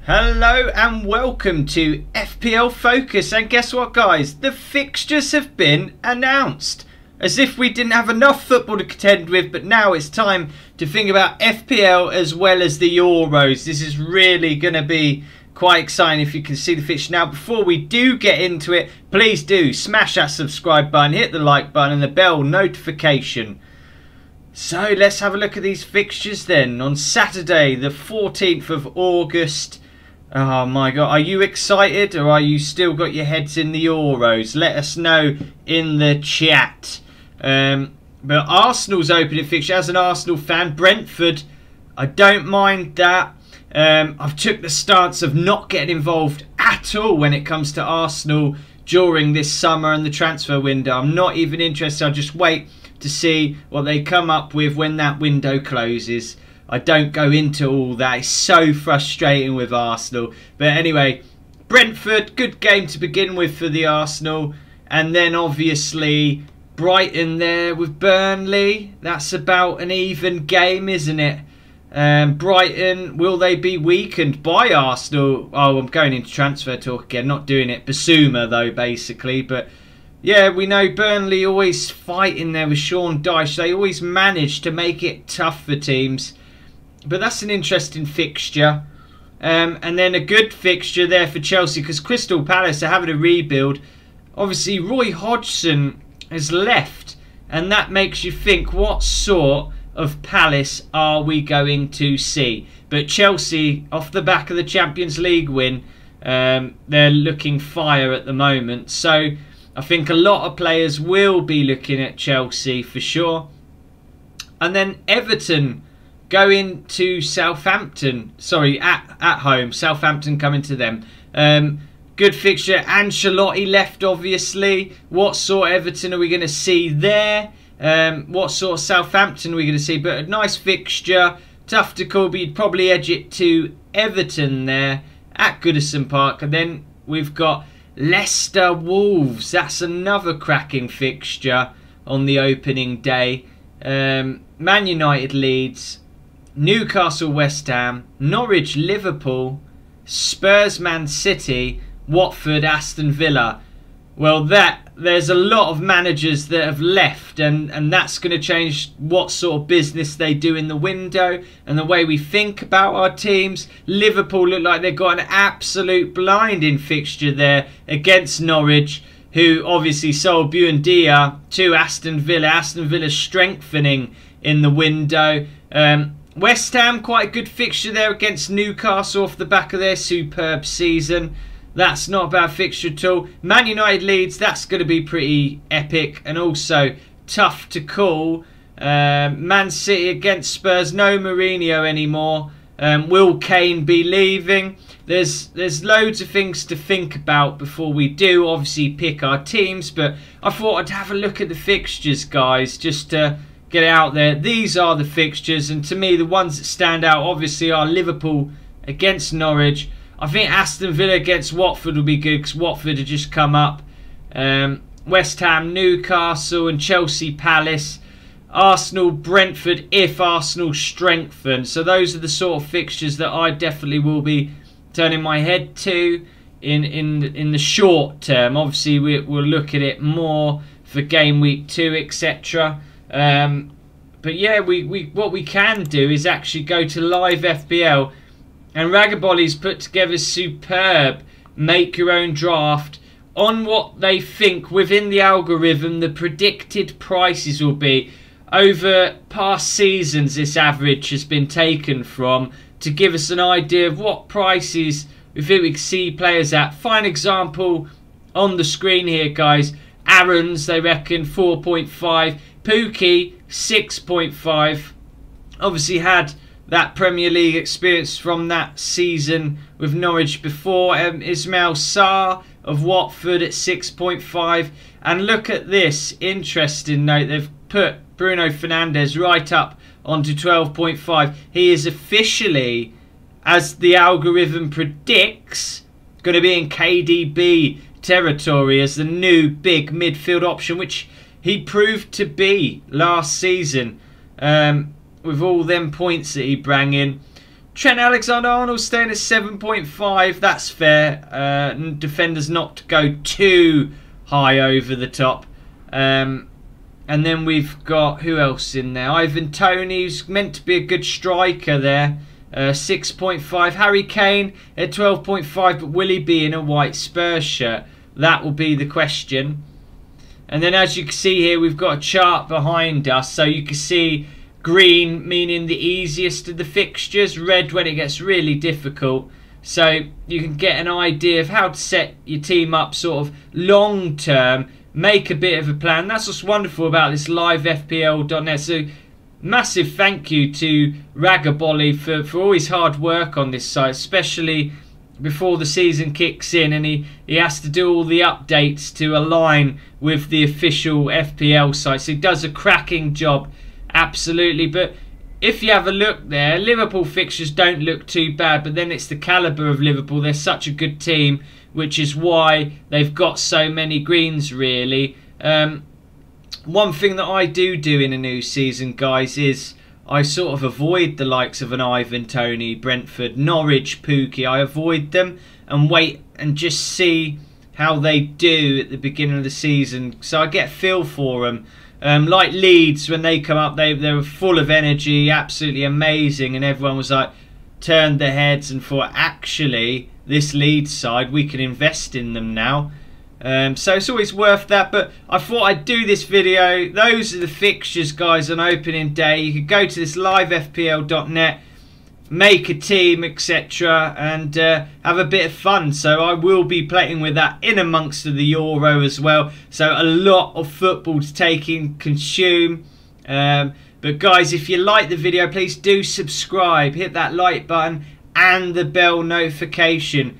Hello and welcome to FPL Focus, and guess what guys, the fixtures have been announced. As if we didn't have enough football to contend with, but now it's time to think about FPL as well as the Euros. This is really going to be quite exciting if you can see the fixture. Now before we do get into it, please do smash that subscribe button, hit the like button and the bell notification. So let's have a look at these fixtures then. On Saturday the 14th of August. Oh my god, are you excited or are you still got your heads in the Euros? Let us know in the chat. But Arsenal's opening fixture. As an Arsenal fan, Brentford, I don't mind that. I've took the stance of not getting involved at all when it comes to Arsenal during this summer and the transfer window. I'm not even interested. I'll just wait to see what they come up with when that window closes. I don't go into all that. It's so frustrating with Arsenal. But anyway, Brentford, good game to begin with for the Arsenal. And then obviously Brighton there with Burnley. That's about an even game, isn't it? Brighton, will they be weakened by Arsenal? Oh, I'm going into transfer talk again. Not doing it. Basuma though, basically. But yeah, we know Burnley always fighting there with Sean Dyche. They always manage to make it tough for teams. But that's an interesting fixture. And then a good fixture there for Chelsea, because Crystal Palace are having a rebuild. Obviously, Roy Hodgson has left. And that makes you think, what sort of Palace are we going to see? But Chelsea, off the back of the Champions League win, they're looking fire at the moment. So I think a lot of players will be looking at Chelsea for sure. And then Everton going to Southampton. Sorry, at home. Southampton coming to them. Good fixture. Ancelotti left, obviously. What sort of Everton are we going to see there? What sort of Southampton are we going to see? But a nice fixture. Tough to call, but you'd probably edge it to Everton there at Goodison Park. And then we've got Leicester Wolves. That's another cracking fixture on the opening day. Man United Leeds, Newcastle West Ham, Norwich Liverpool, Spurs Man City, Watford Aston Villa. Well, there's a lot of managers that have left, and that's going to change what sort of business they do in the window and the way we think about our teams. Liverpool look like they've got an absolute blinding fixture there against Norwich, who obviously sold Buendia to Aston Villa. Aston Villa strengthening in the window. West Ham, quite a good fixture there against Newcastle off the back of their superb season. That's not a bad fixture at all. Man United Leeds, that's going to be pretty epic and also tough to call. Man City against Spurs, no Mourinho anymore. Will Kane be leaving? There's loads of things to think about before we do obviously pick our teams, but I thought I'd have a look at the fixtures, guys, just to get it out there. These are the fixtures, and to me the ones that stand out obviously are Liverpool against Norwich. I think Aston Villa against Watford will be good because Watford have just come up. West Ham, Newcastle and Chelsea Palace. Arsenal, Brentford if Arsenal strengthen. So those are the sort of fixtures that I definitely will be turning my head to in the short term. Obviously we'll look at it more for game week 2, etc. But yeah, what we can do is actually go to live FPL, and Ragaboli's put together superb make your own draft on what they think within the algorithm the predicted prices will be. Over past seasons this average has been taken from to give us an idea of what prices we think we can see players at. Fine example on the screen here, guys. Aaron's, they reckon 4.5. Pookie 6.5. Obviously had that Premier League experience from that season with Norwich before. Ismail Sarr of Watford at 6.5. And look at this interesting note. They've put Bruno Fernandes right up onto 12.5. He is officially, as the algorithm predicts, going to be in KDB territory as the new big midfield option, which he proved to be last season with all them points that he brought in. Trent Alexander-Arnold staying at 7.5. That's fair. Defenders not to go too high over the top. And then we've got, who else in there? Ivan Toney, who's meant to be a good striker there. 6.5. Harry Kane at 12.5. But will he be in a white Spurs shirt? That will be the question. And then as you can see here, we've got a chart behind us. So you can see green meaning the easiest of the fixtures, red when it gets really difficult. So you can get an idea of how to set your team up sort of long term, make a bit of a plan. That's what's wonderful about this livefpl.net. So massive thank you to Ragabolly for all his hard work on this site, especially before the season kicks in, and he has to do all the updates to align with the official FPL site. So he does a cracking job, absolutely. But if you have a look there, Liverpool fixtures don't look too bad, but then it's the calibre of Liverpool. They're such a good team, which is why they've got so many greens, really. One thing that I do in a new season, guys, is I sort of avoid the likes of an Ivan Toney, Brentford, Norwich, Pookie. I avoid them and wait and just see how they do at the beginning of the season, so I get a feel for them. Like Leeds, when they come up, they were full of energy, absolutely amazing, and everyone was like, turned their heads and thought, actually, this Leeds side, we can invest in them now. So it's always worth that, but I thought I'd do this video. Those are the fixtures, guys, on opening day. You could go to this livefpl.net, make a team, etc., and have a bit of fun. So I will be playing with that in amongst the Euro as well. So a lot of football to take in, consume. But guys, if you like the video, please do subscribe, hit that like button and the bell notification.